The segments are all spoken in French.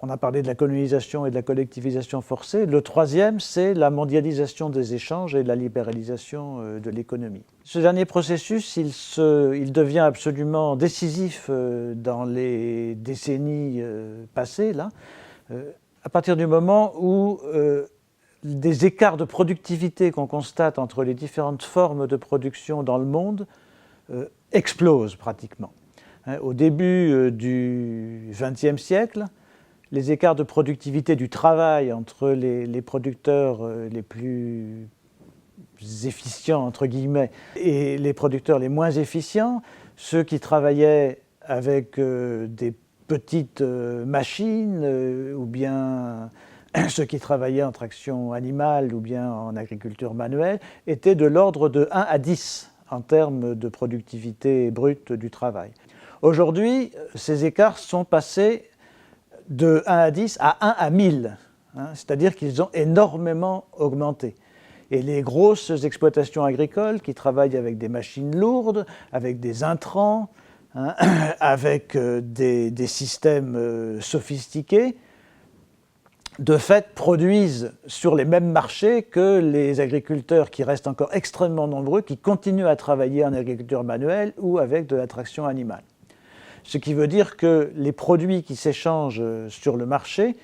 On a parlé de la colonisation et de la collectivisation forcée. Le troisième, c'est la mondialisation des échanges et la libéralisation de l'économie. Ce dernier processus, il devient absolument décisif dans les décennies passées, là, à partir du moment où des écarts de productivité qu'on constate entre les différentes formes de production dans le monde explosent pratiquement. Au début du XXe siècle, les écarts de productivité du travail entre les producteurs les plus efficients, entre guillemets, et les producteurs les moins efficients, ceux qui travaillaient avec des petites machines, ou bien ceux qui travaillaient en traction animale ou bien en agriculture manuelle, étaient de l'ordre de 1 à 10 en termes de productivité brute du travail. Aujourd'hui, ces écarts sont passés de 1 à 10 à 1 à 1000, c'est-à-dire qu'ils ont énormément augmenté. Et les grosses exploitations agricoles qui travaillent avec des machines lourdes, avec des intrants, avec des systèmes sophistiqués, de fait produisent sur les mêmes marchés que les agriculteurs qui restent encore extrêmement nombreux, qui continuent à travailler en agriculture manuelle ou avec de la traction animale. Ce qui veut dire que les produits qui s'échangent sur le marché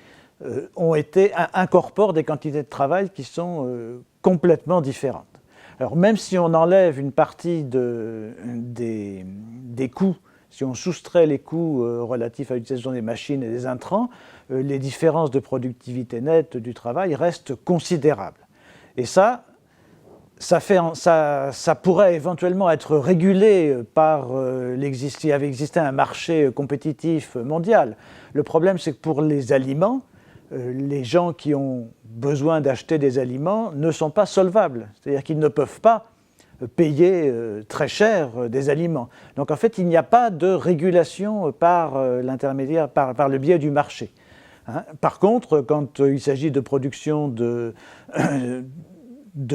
incorporent des quantités de travail qui sont complètement différentes. Alors même si on enlève une partie des coûts, si on soustrait les coûts relatifs à l'utilisation des machines et des intrants, les différences de productivité nette du travail restent considérables. Et ça pourrait éventuellement être régulé par s'il avait existé un marché compétitif mondial. Le problème, c'est que pour les aliments, les gens qui ont besoin d'acheter des aliments ne sont pas solvables. C'est-à-dire qu'ils ne peuvent pas payer très cher des aliments. Donc en fait, il n'y a pas de régulation par l'intermédiaire, par le biais du marché. Par contre, quand il s'agit de production de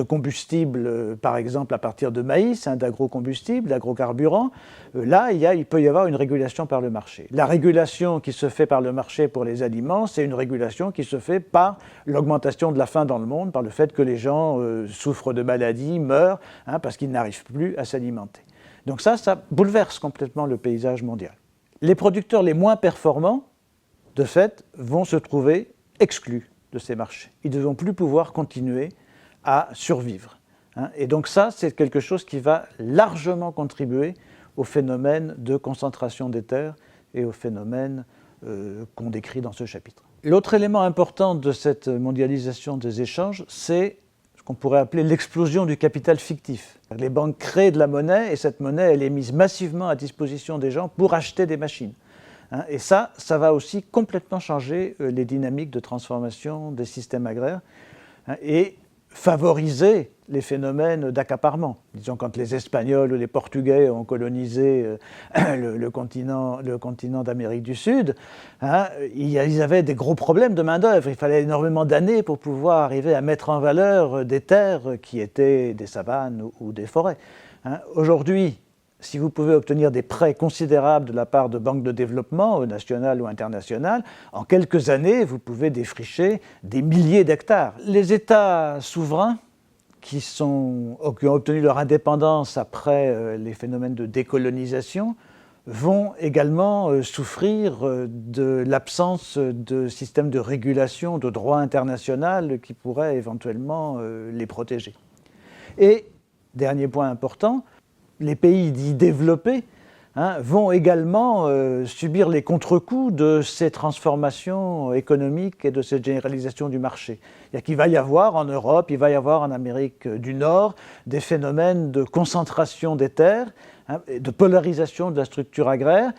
combustibles, par exemple à partir de maïs, d'agrocombustibles, d'agrocarburants, là, il peut y avoir une régulation par le marché. La régulation qui se fait par le marché pour les aliments, c'est une régulation qui se fait par l'augmentation de la faim dans le monde, par le fait que les gens souffrent de maladies, meurent, parce qu'ils n'arrivent plus à s'alimenter. Donc ça bouleverse complètement le paysage mondial. Les producteurs les moins performants, de fait, vont se trouver exclus de ces marchés. Ils ne vont plus pouvoir continuer à survivre. Et donc ça, c'est quelque chose qui va largement contribuer au phénomène de concentration des terres et au phénomène qu'on décrit dans ce chapitre. L'autre élément important de cette mondialisation des échanges, c'est ce qu'on pourrait appeler l'explosion du capital fictif. Les banques créent de la monnaie et cette monnaie, elle est mise massivement à disposition des gens pour acheter des machines. Et ça va aussi complètement changer les dynamiques de transformation des systèmes agraires et favoriser les phénomènes d'accaparement. Disons, quand les Espagnols ou les Portugais ont colonisé le continent d'Amérique du Sud, ils avaient des gros problèmes de main-d'œuvre. Il fallait énormément d'années pour pouvoir arriver à mettre en valeur des terres qui étaient des savanes ou des forêts. Aujourd'hui, si vous pouvez obtenir des prêts considérables de la part de banques de développement, nationales ou internationales, en quelques années, vous pouvez défricher des milliers d'hectares. Les États souverains qui ont obtenu leur indépendance après les phénomènes de décolonisation vont également souffrir de l'absence de systèmes de régulation, de droit international qui pourrait éventuellement les protéger. Et, dernier point important, les pays dits développés vont également subir les contre-coups de ces transformations économiques et de cette généralisation du marché. Il va y avoir en Europe, il va y avoir en Amérique du Nord des phénomènes de concentration des terres, de polarisation de la structure agraire,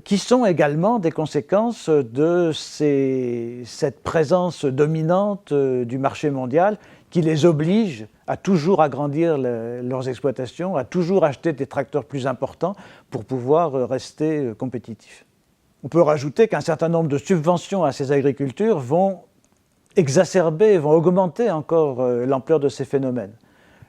qui sont également des conséquences de cette présence dominante du marché mondial qui les oblige à toujours agrandir leurs exploitations, à toujours acheter des tracteurs plus importants pour pouvoir rester compétitifs. On peut rajouter qu'un certain nombre de subventions à ces agricultures vont exacerber, vont augmenter encore l'ampleur de ces phénomènes.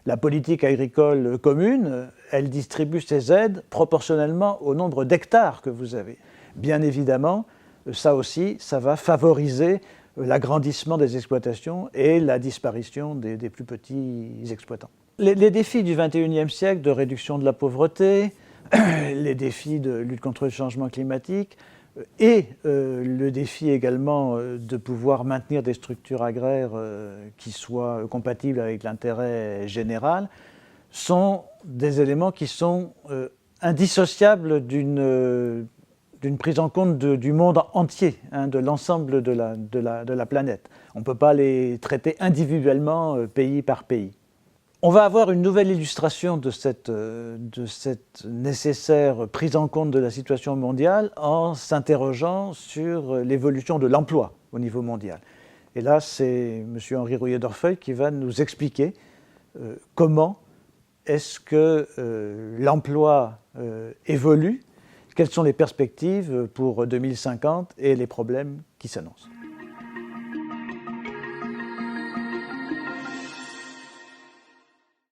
La politique agricole commune, elle distribue ses aides proportionnellement au nombre d'hectares que vous avez. Bien évidemment, ça aussi, ça va favoriser l'agrandissement des exploitations et la disparition des plus petits exploitants. Les défis du XXIe siècle de réduction de la pauvreté, les défis de lutte contre le changement climatique et le défi également de pouvoir maintenir des structures agraires qui soient compatibles avec l'intérêt général sont des éléments qui sont indissociables d'une prise en compte du monde entier, de l'ensemble de la planète. On ne peut pas les traiter individuellement, pays par pays. On va avoir une nouvelle illustration de cette nécessaire prise en compte de la situation mondiale en s'interrogeant sur l'évolution de l'emploi au niveau mondial. Et là, c'est M. Henri Rouillet d'Orfeuille qui va nous expliquer comment est-ce que l'emploi évolue, quelles sont les perspectives pour 2050 et les problèmes qui s'annoncent.